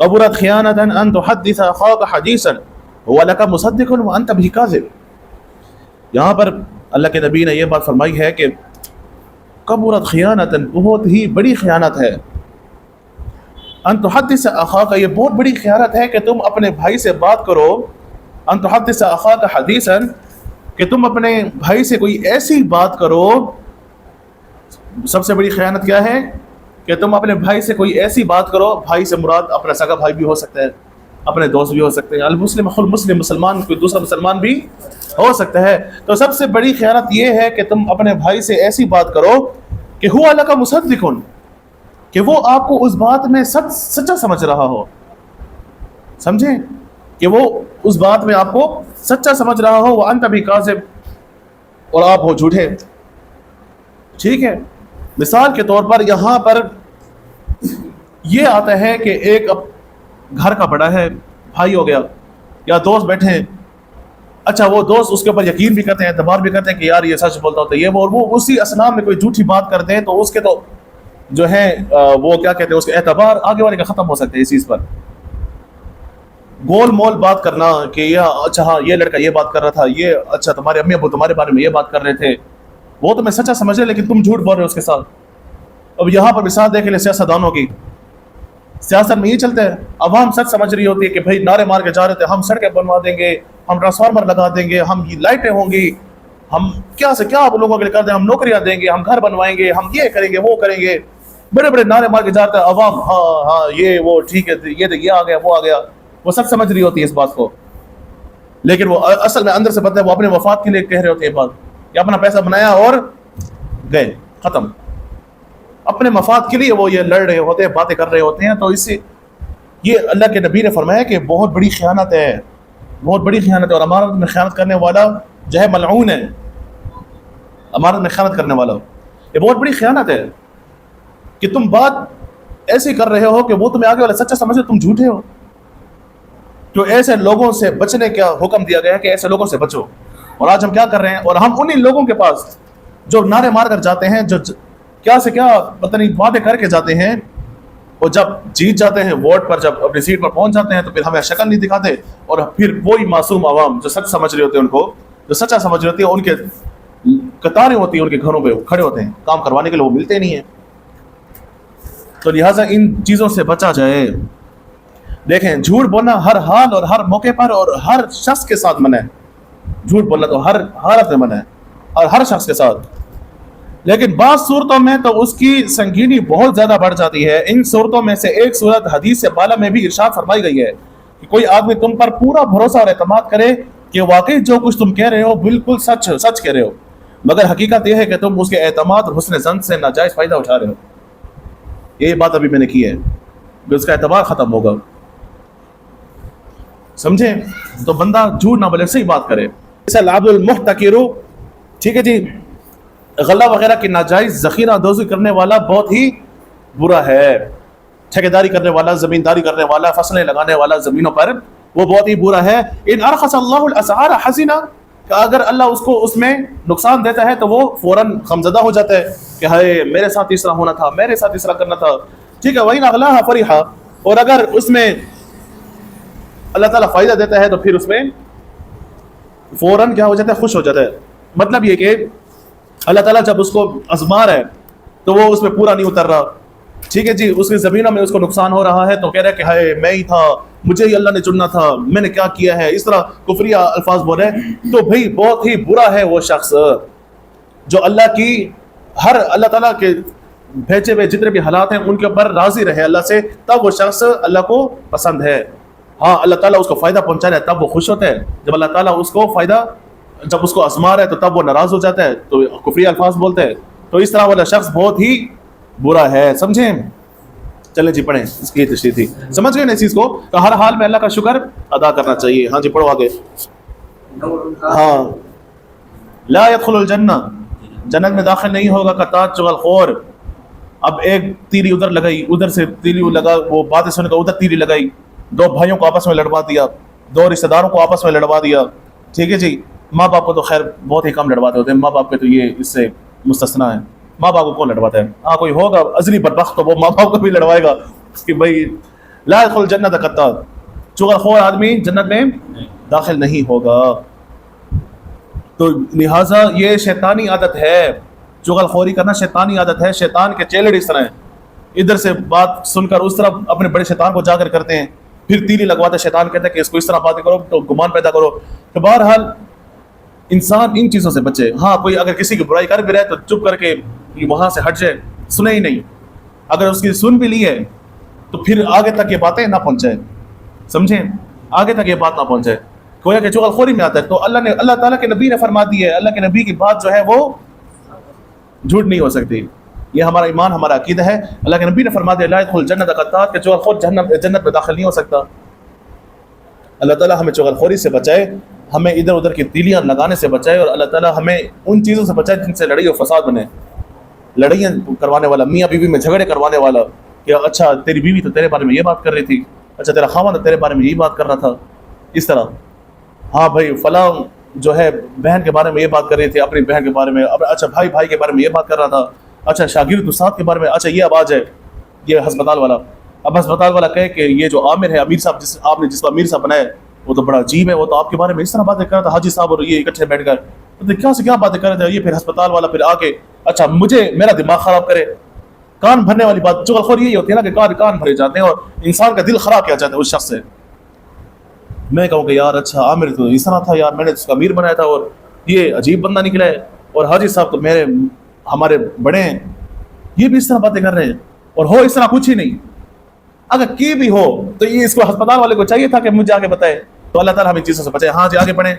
कबुरत खियानतन अन तुहद्दिस अखाक हदीसन हुवा लका मुसद्दिकुन व अंत बिही काज़िब। यहाँ पर अल्लाह के नबी ने यह बात फरमाई है कि कबुरत खियानतन, बहुत ही बड़ी खियानत है, अन तुहद्दिस अखाक, ये बहुत बड़ी खियानत है कि तुम अपने भाई से बात करो, अन तुहद्दिस अखाक हदीसन, कि तुम अपने भाई से कोई ऐसी बात करो। सबसे बड़ी खयानत क्या है कि तुम अपने भाई से कोई ऐसी बात करो, भाई से मुराद अपना सगा भाई भी हो सकता है, अपने दोस्त भी हो सकते हैं, अल मुस्लिम अखुल मुस्लिम, मुसलमान कोई दूसरा मुसलमान भी हो सकता है। तो सबसे बड़ी खयानत ये है कि तुम अपने भाई से ऐसी बात करो कि हुवा लका मुसद्दिकुन, कि वो आपको उस बात में सच्चा समझ रहा हो, समझे, कि वो उस बात में आपको सच्चा समझ रहा हो, वह अंत बिही काज़िब, और आप हो झूठे। ठीक है, मिसाल के तौर पर यहाँ पर ये आता है कि एक घर का बड़ा है, भाई हो गया या दोस्त बैठे हैं, अच्छा वो दोस्त उसके ऊपर यकीन भी करते हैं, एतबार भी करते हैं कि यार ये सच बोलता होता है, ये वो उसी असना में कोई झूठी बात करते हैं तो उसके तो जो है वो क्या कहते हैं, उसके एतबार आगे वाले का ख़त्म हो सकते हैं। इस चीज़ पर गोल मोल बात करना कि ये अच्छा हाँ ये लड़का ये बात कर रहा था, ये अच्छा तुम्हारे अम्मी अब्बू तुम्हारे बारे में ये बात कर रहे थे, वो तुम्हें सच्चा समझ रहे लेकिन तुम झूठ बोल रहे हो उसके साथ। अब यहाँ पर मिसाल देख ले सियासतदानों की, सियासत में ये चलता है, अवाम सच समझ रही होती है कि भाई नारे मार के जा रहे थे, हम सड़कें बनवा देंगे, हम ट्रांसफार्मर लगा देंगे, हम ये लाइटें होंगी, हम क्या से क्या आप लोगों के लिए कर दें, हम नौकरियां देंगे, हम घर बनवाएंगे, हम ये करेंगे वो करेंगे, बड़े बड़े नारे मार के जाते हैं अवाम, हाँ हाँ ये वो ठीक है, ये आ गया वो आ गया, वो सब समझ रही होती है इस बात को, लेकिन वो असल में अंदर से पता है वो अपने वफात के लिए कह रहे होते हैं बात, कि अपना पैसा बनाया और गए, खत्म, अपने मफाद के लिए वो ये लड़ रहे होते हैं, बातें कर रहे होते हैं। तो इससे ये अल्लाह के नबी ने फरमाया कि बहुत बड़ी खयानत है, बहुत बड़ी खयानत है, और अमानत में खयानत करने वाला जो है मलऊन है, अमानत में खयानत करने वाला ये बहुत बड़ी खयानत है कि तुम बात ऐसी कर रहे हो कि वो तुम्हें आगे वाला सच्चा समझे, तुम झूठे हो। तो ऐसे लोगों से बचने का हुक्म दिया गया है कि ऐसे लोगों से बचो। और आज हम क्या कर रहे हैं, और हम उन्हीं लोगों के पास जो नारे मार कर जाते हैं, जो क्या से क्या पता नहीं वादे करके जाते हैं, और जब जीत जाते हैं वोट पर, जब अपनी सीट पर पहुंच जाते हैं तो फिर हमें शक्ल नहीं दिखाते, और फिर वही मासूम आवाम जो सच समझ रहे होते हैं, उनको जो सच्चा समझ रहे होती है, उनके कतारें होती हैं, उनके घरों पे खड़े होते हैं, काम करवाने के लिए वो मिलते नहीं है। तो लिहाजा इन चीज़ों से बचा जाए। देखें, झूठ बोलना हर हाल और हर मौके पर और हर शख्स के साथ मना है, झूठ बोलना तो हर हालत में मना है और हर शख्स के साथ, लेकिन बात सूरतों में तो उसकी संगीनी बहुत ज़्यादा बढ़ जाती है। इन सूरतों में से एक सूरत हदीस से बाला में भी इरशाद फरमाई गई है कि कोई आदमी तुम पर पूरा भरोसा और एतमाद करे कि वाकई जो कुछ तुम कह रहे हो बिल्कुल सच कह रहे हो, मगर हकीकत यह है कि तुम उसके एतमाद और हुस्न ज़न से नाजायज़ फ़ायदा उठा रहे हो। ये बात अभी मैंने की है कि उसका एतबार ख़त्म होगा, समझे। तो बंदा झूठ ना बोले, सही बात करे। ठीक है जी, गला वगैरह की नाजायज़ ज़ख़ीरा दोज़ी करने वाला बहुत ही बुरा है। ठेकेदारी करने वाला, ज़मींदारी करने वाला, फसलें लगाने वाला ज़मीनों पर, वो बहुत ही बुरा है। इन अरख़सल्लाहुल असआर हसीना, अगर अल्लाह उसको उसमें नुकसान देता है तो वो फ़ौरन ग़मज़दा हो जाता है कि हाय मेरे साथ इस तरह होना था, मेरे साथ इस तरह करना था। ठीक है, वही अगला फ़रिहा, और अगर उसमें अल्लाह ताला फ़ायदा देता है तो फिर उसमें फ़ौरन क्या हो जाता है, खुश हो जाता है। मतलब ये कि अल्लाह ताला जब उसको आज़मा रहा है तो वो उसमें पूरा नहीं उतर रहा, ठीक है जी, उसकी ज़मीनों में उसको नुकसान हो रहा है तो कह रहा है कि हाय मैं ही था, मुझे ही अल्लाह ने चुनना था, मैंने क्या किया है, इस तरह कुफरिया अल्फाज बोल रहे हैं। तो भाई बहुत ही बुरा है वो शख्स जो अल्लाह ताला के भेजे हुए जितने भी हालात हैं उनके ऊपर राज़ी रहे अल्लाह से, तब वो शख्स अल्लाह को पसंद है। हाँ, अल्लाह ताला उसको फ़ायदा पहुँचा रहा है तब वो खुश होता है, जब अल्लाह ताला उसको फ़ायदा, जब उसको आज़मा रहा है तो तब वो नाराज़ हो जाता है, तो कुफरी अल्फाज बोलते हैं। तो इस तरह वाला शख्स बहुत ही बुरा है, समझें। चलें जी, पढ़ें, इसकी तशरीह थी, समझ गए ना इस चीज़ को। तो हर हाल में अल्लाह का शुक्र अदा करना चाहिए। हाँ जी, पढ़ो आगे। हाँ, ला यदखुलुल जन्ना, जन्नत में दाखिल नहीं होगा कतात चुगल खोर। अब एक तीली उधर लगाई, उधर से तीली लगा, वो बातें सुनकर उधर तीली लगाई, दो भाइयों को आपस में लड़वा दिया, दो रिश्तेदारों को आपस में लड़वा दिया, ठीक है जी। माँ बाप को तो खैर बहुत ही कम लड़वाते होते हैं, माँ बाप के तो ये इससे मुस्तस्ना है, माँ बाप को कौन लड़वाता है। हाँ, कोई होगा अजली बदबख्त तो वो माँ बाप को भी लड़वाएगा कि भाई لا يدخل جنت قطات، چغل خور آدمی جنت میں داخل نہیں ہوگا. تو لہٰذا یہ شیطانی عادت ہے، چغل خوری کرنا شیطانی عادت ہے. شیطان کے چیلڑ اس طرح ہیں، ادھر سے بات سن کر اس طرح اپنے بڑے شیطان کو جا کر کرتے ہیں، پھر تیلی لگواتے شیطان کہتے ہیں کہ اس کو اس طرح باتیں کرو تو گمان پیدا کرو. تو بہرحال انسان ان چیزوں سے بچے. ہاں کوئی اگر کسی کی برائی کر بھی رہے تو چپ کر کے وہاں سے ہٹ جائے، سنے ہی نہیں. اگر اس کی سن بھی لی ہے تو پھر آگے تک یہ باتیں نہ پہنچائے، سمجھیں، آگے تک یہ بات نہ پہنچائے. گویا کہ چغل خوری میں آتا ہے. تو اللہ تعالیٰ کے نبی نے فرما دی ہے، اللہ کے نبی کی بات جو ہے وہ جھوٹ نہیں ہو سکتی. یہ ہمارا ایمان، ہمارا عقیدہ ہے. اللہ کے نبی نے فرما دیا لا يدخل جنت قطات، کہ چغل خور جنت میں داخل نہیں ہو سکتا. اللہ تعالیٰ ہمیں چغل خوری سے بچائے، ہمیں ادھر ادھر کی تیلیاں لگانے سے بچائے، اور اللہ تعالیٰ ہمیں ان چیزوں سے بچائے جن سے لڑائی اور فساد بنے. لڑائیاں کروانے والا، میاں بیوی میں جھگڑے کروانے والا، کہ اچھا تیری بیوی تو تیرے بارے میں یہ بات کر رہی تھی، اچھا تیرا خاوند تو تیرے بارے میں یہی بات کر رہا تھا، اس طرح. ہاں بھائی فلاں جو ہے بہن کے بارے میں یہ بات کر رہی تھی، اپنی بہن کے بارے میں، اچھا بھائی کے بارے میں یہ بات کر رہا تھا، اچھا شاگرد استاد کے بارے میں، اچھا یہ آواز ہے یہ ہسپتال والا. اب ہسپتال والا کہے کہ یہ جو عامر ہے، امیر صاحب آپ نے جس کو امیر صاحب بنایا وہ تو بڑا عجیب ہے، وہ تو آپ کے بارے میں اس طرح باتیں کر رہا تھا، حاجی صاحب اور یہ اکٹھے بیٹھ کر تو کیا سے کیا باتیں کر رہے تھے. یہ پھر ہسپتال والا پھر آ کے اچھا مجھے میرا دماغ خراب کرے. کان بھرنے والی بات چغل خور یہی ہوتی ہے نا کہ کان بھرے جاتے ہیں اور انسان کا دل خراب کیا جاتا ہے اس شخص سے. میں کہوں کہ یار اچھا عامر تو اس طرح تھا یار، میں نے اس کا امیر بنایا تھا اور یہ عجیب بندہ نکلا ہے، اور حاجی صاحب تو ہمارے بڑے ہیں، یہ بھی اس طرح باتیں کر رہے ہیں، اور ہو اس طرح کچھ ہی نہیں. اگر کی بھی ہو تو یہ اس کو ہسپتال والے کو چاہیے تھا کہ مجھے آگے بتائے. تو اللہ تعالیٰ ہمیں چیزوں سے بچائے. ہاں جی آگے بڑھیں.